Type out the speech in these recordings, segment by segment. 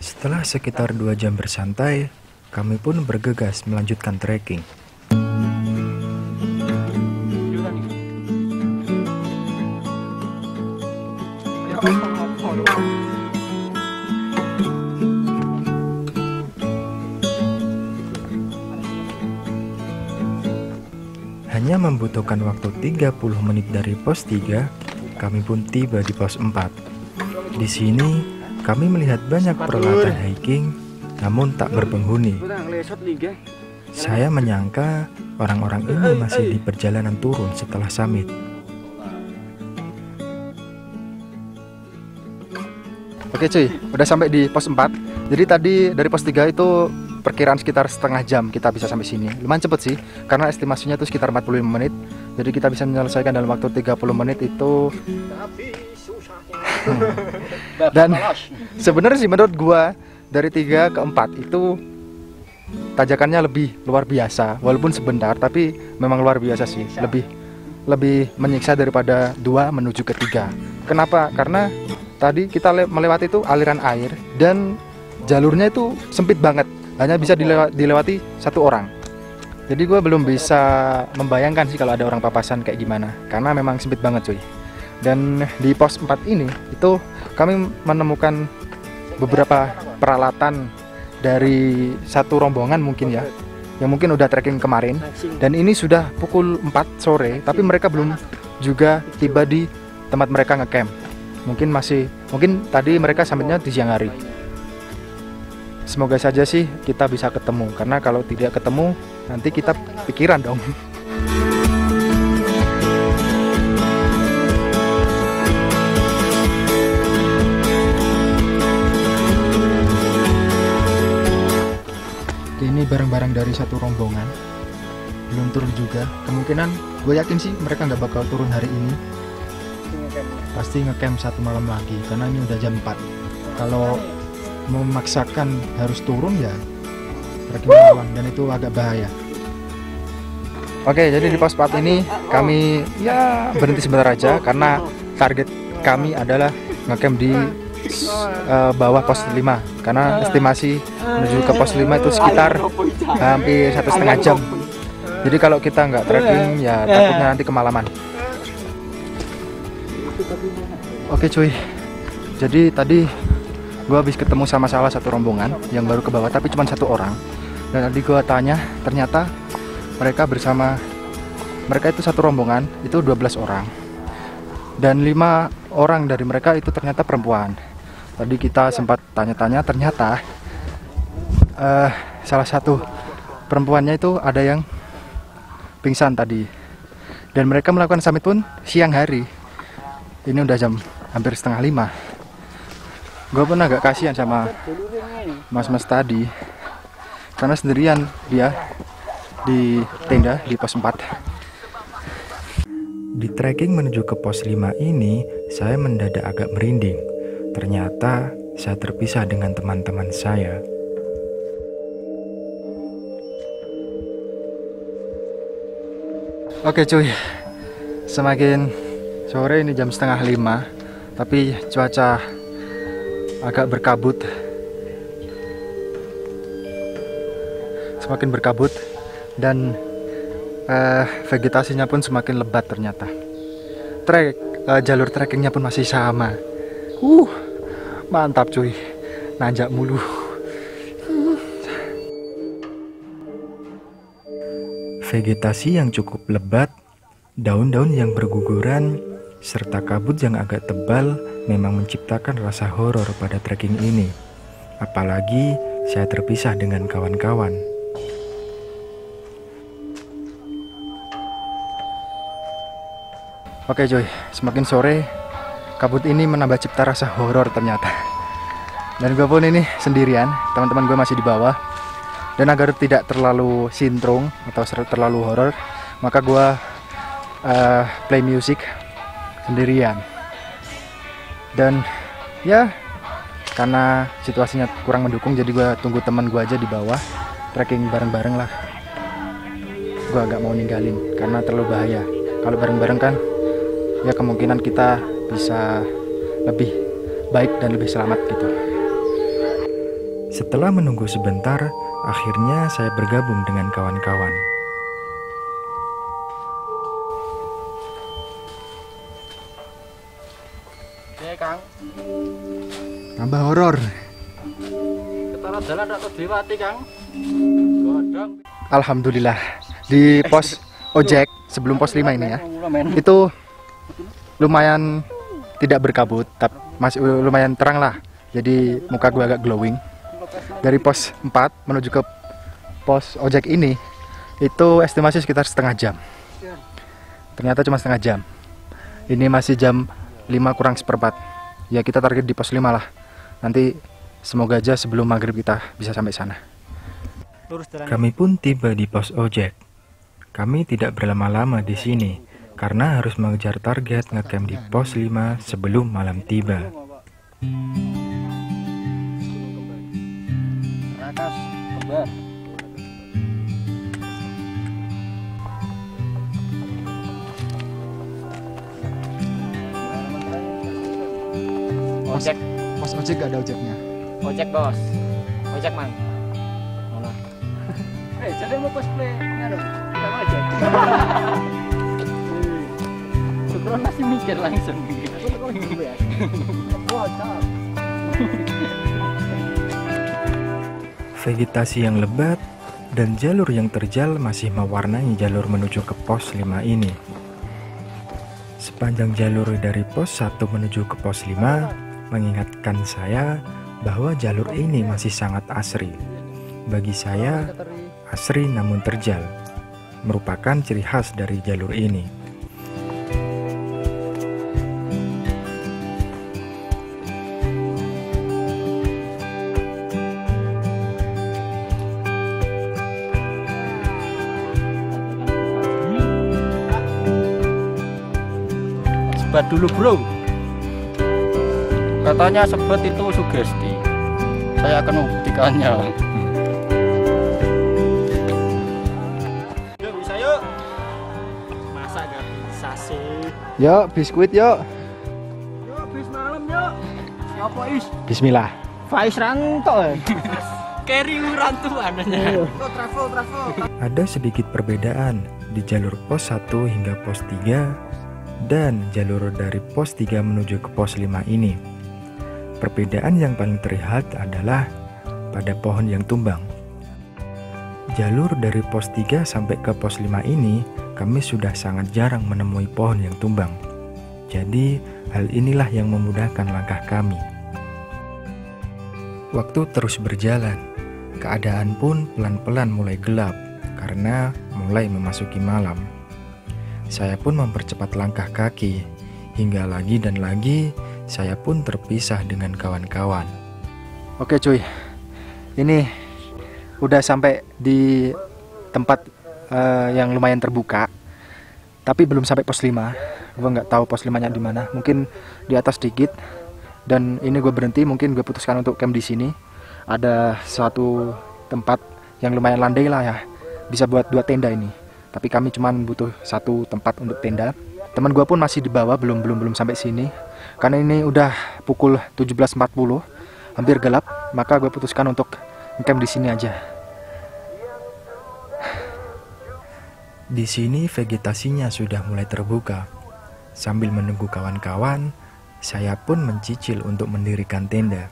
Setelah sekitar 2 jam bersantai, kami pun bergegas melanjutkan trekking. Hanya membutuhkan waktu 30 menit dari pos 3, kami pun tiba di pos 4. Di sini, kami melihat banyak peralatan hiking, namun tak berpenghuni. Saya menyangka orang-orang ini masih di perjalanan turun setelah summit. Oke cuy, udah sampai di pos 4. Jadi tadi dari pos 3 itu perkiraan sekitar setengah jam kita bisa sampai sini. Lumayan cepet sih, karena estimasinya itu sekitar 45 menit. Jadi kita bisa menyelesaikan dalam waktu 30 menit itu. Dan sebenarnya sih menurut gua dari 3 ke 4 itu tanjakannya lebih luar biasa. Walaupun sebentar, tapi memang luar biasa sih. Lebih menyiksa daripada 2 menuju ke 3. Kenapa? Karena tadi kita melewati itu aliran air dan jalurnya itu sempit banget. Hanya bisa dilewati 1 orang. Jadi gue belum bisa membayangkan sih kalau ada orang papasan kayak gimana, karena memang sempit banget cuy. Dan di pos 4 ini itu kami menemukan beberapa peralatan dari satu rombongan mungkin ya, yang mungkin udah trekking kemarin. Dan ini sudah pukul 4 sore, tapi mereka belum juga tiba di tempat mereka ngecamp. Mungkin tadi mereka sampainya di siang hari. Semoga saja sih kita bisa ketemu, karena kalau tidak ketemu nanti kita pikiran dong. Ini barang-barang dari satu rombongan, belum turun juga. Kemungkinan gue yakin sih mereka nggak bakal turun hari ini. Pasti ngecamp 1 malam lagi, karena ini udah jam 4. Kalau memaksakan harus turun ya trekking malam, dan itu agak bahaya. Oke, jadi di pos 4 ini kami ya berhenti sebentar aja, karena target kami adalah ngecamp di bawah pos 5, karena estimasi menuju ke pos 5 itu sekitar hampir 1,5 jam. Jadi kalau kita nggak trekking ya takutnya nanti kemalaman. Oke cuy, jadi tadi gue habis ketemu sama salah satu rombongan yang baru ke bawah, tapi cuma 1 orang. Dan tadi gue tanya, ternyata mereka itu satu rombongan itu 12 orang, dan 5 orang dari mereka itu ternyata perempuan. Tadi kita sempat tanya-tanya, ternyata salah satu perempuannya itu ada yang pingsan tadi, dan mereka melakukan summit pun siang hari. Ini udah jam hampir 4:30. Gue pun agak kasihan sama mas-mas tadi, karena sendirian dia di tenda di pos 4. Di trekking menuju ke pos 5 ini, saya mendadak agak merinding. Ternyata saya terpisah dengan teman-teman saya. Oke cuy, semakin sore, ini jam 4:30, tapi cuaca agak berkabut. Semakin berkabut dan vegetasinya pun semakin lebat ternyata. Jalur trekkingnya pun masih sama. Mantap cuy, nanjak mulu. Vegetasi yang cukup lebat, daun-daun yang berguguran, serta kabut yang agak tebal memang menciptakan rasa horor pada trekking ini. Apalagi saya terpisah dengan kawan-kawan. Oke cuy, semakin sore kabut ini menambah cipta rasa horor ternyata. Dan gue pun ini sendirian, teman-teman gue masih di bawah. Dan agar tidak terlalu sintrung atau terlalu horor, maka gue play music sendirian. Dan ya, karena situasinya kurang mendukung, jadi gue tunggu teman gue aja di bawah, trekking bareng-bareng lah. Gue agak mau ninggalin karena terlalu bahaya. Kalau bareng-bareng kan ya kemungkinan kita bisa lebih baik dan lebih selamat gitu. Setelah menunggu sebentar, akhirnya saya bergabung dengan kawan-kawan. Oke, Kang. Tambah horor. Ketara dalan atau Dewati, Kang? Godong. Alhamdulillah di pos ojek sebelum pos 5 ini ya, itu lumayan tidak berkabut, tapi masih lumayan terang lah. Jadi muka gue agak glowing. Dari pos 4 menuju ke pos ojek ini itu estimasi sekitar setengah jam. Ternyata cuma setengah jam. Ini masih jam 5 kurang seperempat. Ya kita target di pos 5 lah. Nanti semoga aja sebelum maghrib kita bisa sampai sana. Kami pun tiba di pos ojek. Kami tidak berlama-lama di sini karena harus mengejar target ngecamp di pos 5 sebelum malam tiba. Rakas, kembar. Ojek, Pos ojek gak ada ojeknya. ojek bos, ojek man. Mana? Jadi mau cosplay, nganu, sama ojek. Syukron masih mikir langsung. Vegetasi yang lebat dan jalur yang terjal masih mewarnai jalur menuju ke pos 5 ini. Sepanjang jalur dari pos 1 menuju ke pos 5 mengingatkan saya bahwa jalur ini masih sangat asri. Bagi saya, asri namun terjal merupakan ciri khas dari jalur ini. Sebat dulu bro. Katanya sebat itu sugesti. Saya akan membuktikannya. Yuk bisa yuk. Masa gak bisa sih? Yuk biskuit yuk. Yuk bis malam yuk. Siapa is? Bismillah. Faiz Ranto. Carry rantuan aja. Travel. Ada sedikit perbedaan di jalur pos 1 hingga pos 3 dan jalur dari pos 3 menuju ke pos 5 ini. Perbedaan yang paling terlihat adalah pada pohon yang tumbang. Jalur dari pos 3 sampai ke pos 5 ini kami sudah sangat jarang menemui pohon yang tumbang. Jadi hal inilah yang memudahkan langkah kami. Waktu terus berjalan, keadaan pun pelan-pelan mulai gelap karena mulai memasuki malam. Saya pun mempercepat langkah kaki, hingga lagi dan lagi saya pun terpisah dengan kawan-kawan. Oke cuy, ini udah sampai di tempat yang lumayan terbuka, tapi belum sampai pos 5. Gue nggak tahu pos 5-nya di mana, mungkin di atas dikit. Dan ini gue berhenti, mungkin gue putuskan untuk camp di sini. Ada suatu tempat yang lumayan landai lah ya, bisa buat 2 tenda ini. Tapi kami cuman butuh 1 tempat untuk tenda. Teman gue pun masih di bawah, belum sampai sini. Karena ini udah pukul 17.40, hampir gelap, maka gue putuskan untuk camp di sini aja. Di sini vegetasinya sudah mulai terbuka. Sambil menunggu kawan-kawan, saya pun mencicil untuk mendirikan tenda.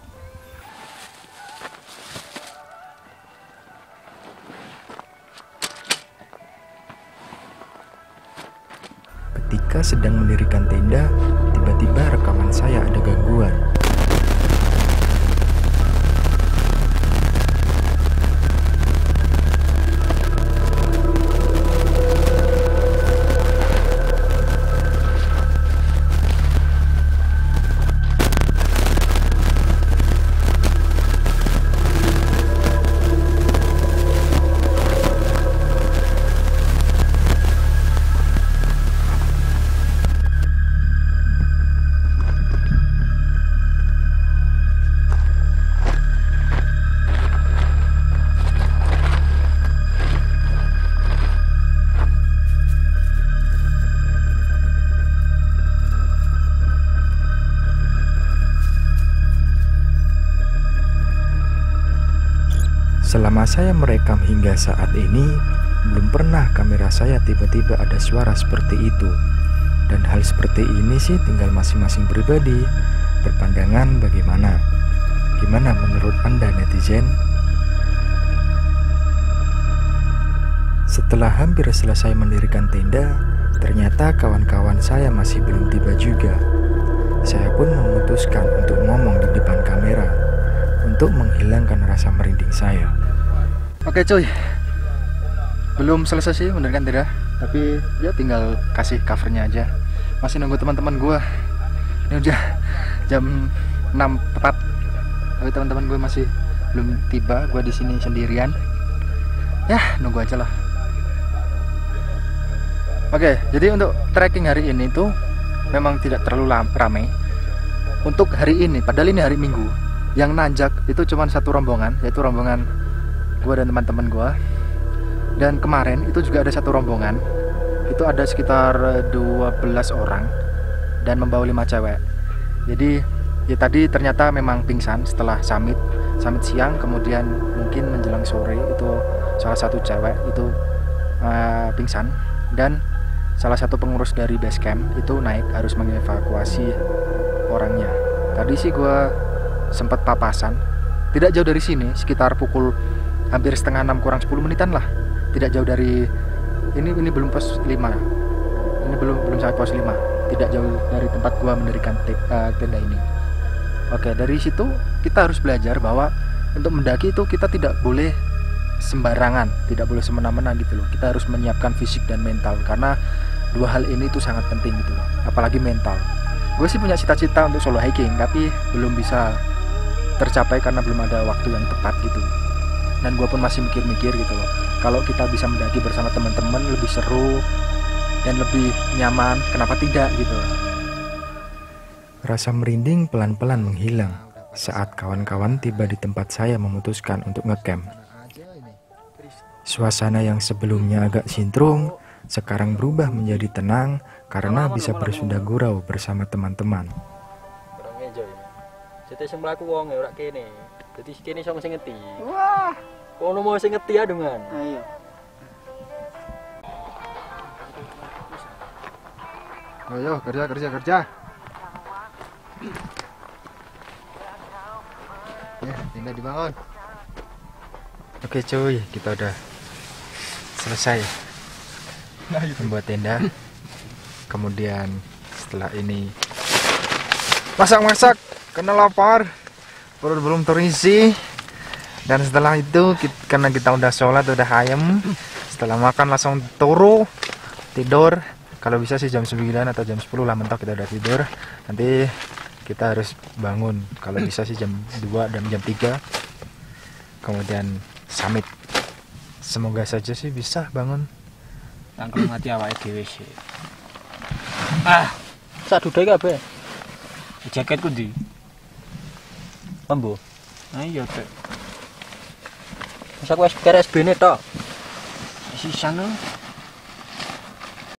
Ketika sedang mendirikan tenda, tiba-tiba rekaman saya ada gangguan. Selama saya merekam hingga saat ini, belum pernah kamera saya tiba-tiba ada suara seperti itu. Dan hal seperti ini sih tinggal masing-masing pribadi berpandangan bagaimana. Gimana menurut Anda netizen? Setelah hampir selesai mendirikan tenda, ternyata kawan-kawan saya masih belum tiba juga. Saya pun memutuskan untuk ngomong di depan kamera untuk menghilangkan rasa merinding saya. Oke cuy, belum selesai sih mendirikan tenda, tapi ya tinggal kasih covernya aja. Masih nunggu teman-teman gue. Ini udah jam 6 tepat, tapi teman-teman gue masih belum tiba. Gue di sini sendirian. Ya nunggu aja lah. Oke, jadi untuk trekking hari ini tuh memang tidak terlalu ramai. Untuk hari ini, padahal ini hari Minggu, yang nanjak itu cuma satu rombongan, yaitu rombongan gue dan teman-teman gue. Dan kemarin itu juga ada satu rombongan, itu ada sekitar 12 orang dan membawa 5 cewek. Jadi ya tadi ternyata memang pingsan setelah summit siang, kemudian mungkin menjelang sore itu salah satu cewek itu pingsan, dan salah satu pengurus dari base camp itu naik harus mengevakuasi orangnya. Tadi sih gue sempat papasan, tidak jauh dari sini, sekitar pukul hampir setengah 6 kurang 10 menitan lah, tidak jauh dari ini belum pos 5, ini belum sampai pos 5, tidak jauh dari tempat gue mendirikan tenda ini. Oke, dari situ kita harus belajar bahwa untuk mendaki itu kita tidak boleh sembarangan, tidak boleh semena-mena gitu loh. Kita harus menyiapkan fisik dan mental, karena dua hal ini itu sangat penting gitu loh, apalagi mental. Gue sih punya cita-cita untuk solo hiking, tapi belum bisa tercapai karena belum ada waktu yang tepat gitu. Dan gue pun masih mikir-mikir gitu loh, kalau kita bisa mendaki bersama teman-teman lebih seru dan lebih nyaman, kenapa tidak gitu. Rasa merinding pelan-pelan menghilang saat kawan-kawan tiba di tempat saya memutuskan untuk ngecamp. Suasana yang sebelumnya agak sintrung sekarang berubah menjadi tenang karena bisa bersunda gurau bersama teman-teman. Orang enjoy. Jadi sing mlaku wong ora kene. Dadi kene sing ngerti. Wah, Kono mau sing ngerti adungan. ayo. Ayo kerja. Ya, tenda dibangun. Oke cuy, kita udah selesai membuat tenda. Kemudian setelah ini masak-masak karena lapar, perut belum terisi. Dan setelah itu karena kita udah sholat, udah ayam, setelah makan langsung turu tidur. Kalau bisa sih jam 9 atau jam 10 lah mentok kita udah tidur. Nanti kita harus bangun kalau bisa sih jam 2 dan jam 3. Kemudian summit. Semoga saja sih bisa bangun. Tangkel mati awake dhewe sih. Sak dudhe kabeh. Jaketku ndi? Ambo. Ayo, Tek. Masa wis beres bene tok. Sisan